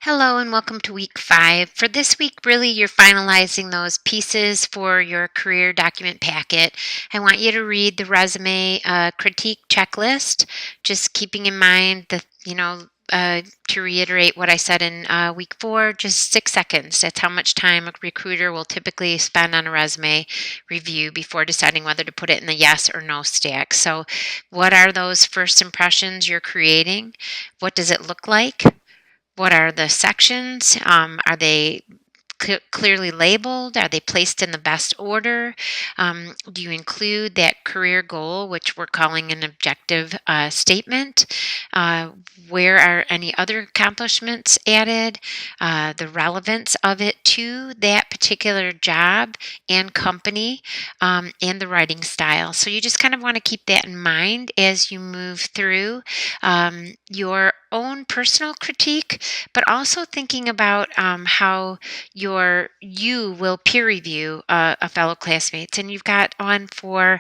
Hello and welcome to week 5. For this week, really, you're finalizing those pieces for your career document packet. I want you to read the resume critique checklist, just keeping in mind to reiterate what I said in week 4, just 6 seconds. That's how much time a recruiter will typically spend on a resume review before deciding whether to put it in the yes or no stack. So, what are those first impressions you're creating? What does it look like? What are the sections? Are they clearly labeled? Are they placed in the best order? Do you include that career goal, which we're calling an objective statement? Where are any other accomplishments added? The relevance of it to that particular job and company, and the writing style. So you just kind of want to keep that in mind as you move through your own personal critique, but also thinking about how you will peer review a fellow classmates, and you've got on for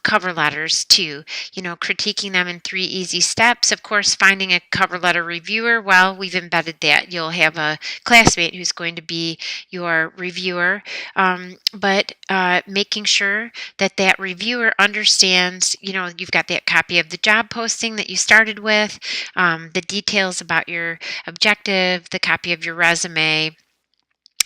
cover letters too, critiquing them in 3 easy steps. Of course, finding a cover letter reviewer, well, we've embedded that. You'll have a classmate who's going to be your reviewer, but making sure that reviewer understands, you've got that copy of the job posting that you started with, the details about your objective, the copy of your resume,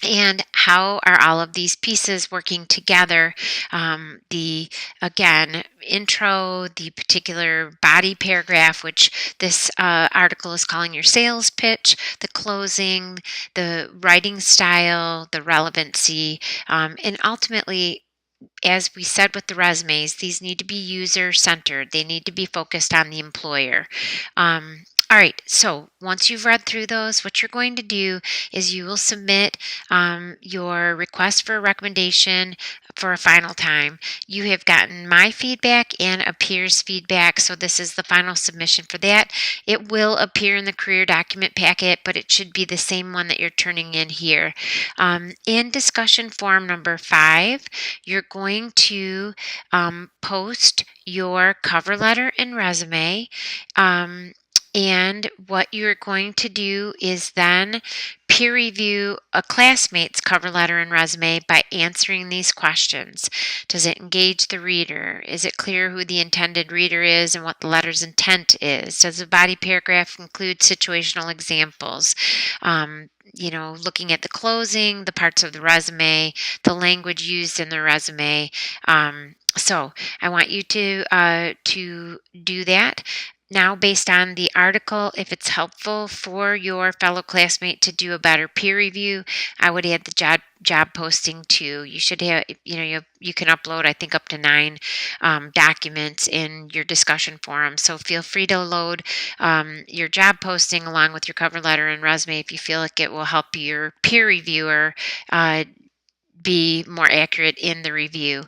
and how are all of these pieces working together? Again, intro, the particular body paragraph, which this article is calling your sales pitch, the closing, the writing style, the relevancy, and ultimately, as we said with the resumes, these need to be user-centered. They need to be focused on the employer. All right, so once you've read through those, what you're going to do is you will submit your request for a recommendation for a final time. You have gotten my feedback and a peer's feedback, so this is the final submission for that. It will appear in the career document packet, but it should be the same one that you're turning in here. In discussion form number 5, you're going to post your cover letter and resume. And what you're going to do is then peer review a classmate's cover letter and resume by answering these questions. Does it engage the reader? Is it clear who the intended reader is and what the letter's intent is? Does the body paragraph include situational examples? Looking at the closing, the parts of the resume, the language used in the resume. So I want you to do that. Now, based on the article, if it's helpful for your fellow classmate to do a better peer review, I would add the job posting too. You should have, you can upload, I think, up to 9 documents in your discussion forum. So feel free to load your job posting along with your cover letter and resume if you feel like it will help your peer reviewer be more accurate in the review.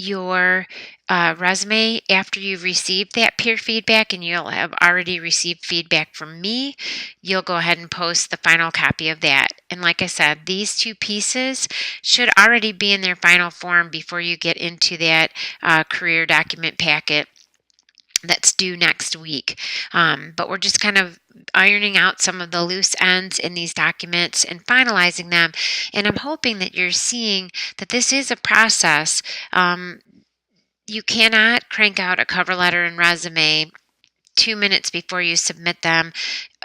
Your resume, after you've received that peer feedback, and you'll have already received feedback from me, you'll go ahead and post the final copy of that. And like I said, these 2 pieces should already be in their final form before you get into that career document packet that's due next week. But we're just kind of ironing out some of the loose ends in these documents and finalizing them. And I'm hoping that you're seeing that this is a process. You cannot crank out a cover letter and resume 2 minutes before you submit them,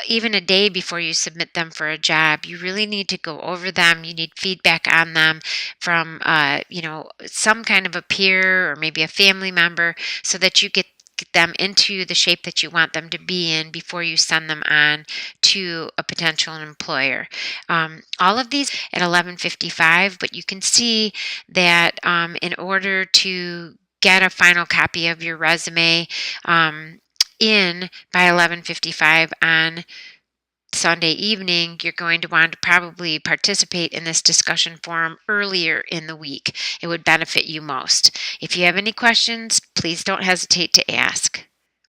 even a day before you submit them for a job. You really need to go over them. You need feedback on them from, some kind of a peer or maybe a family member, so that you get them into the shape that you want them to be in before you send them on to a potential employer. All of these at 11:55, but you can see that in order to get a final copy of your resume in by 11:55 on Sunday evening, you're going to want to probably participate in this discussion forum earlier in the week. It would benefit you most. If you have any questions, please don't hesitate to ask.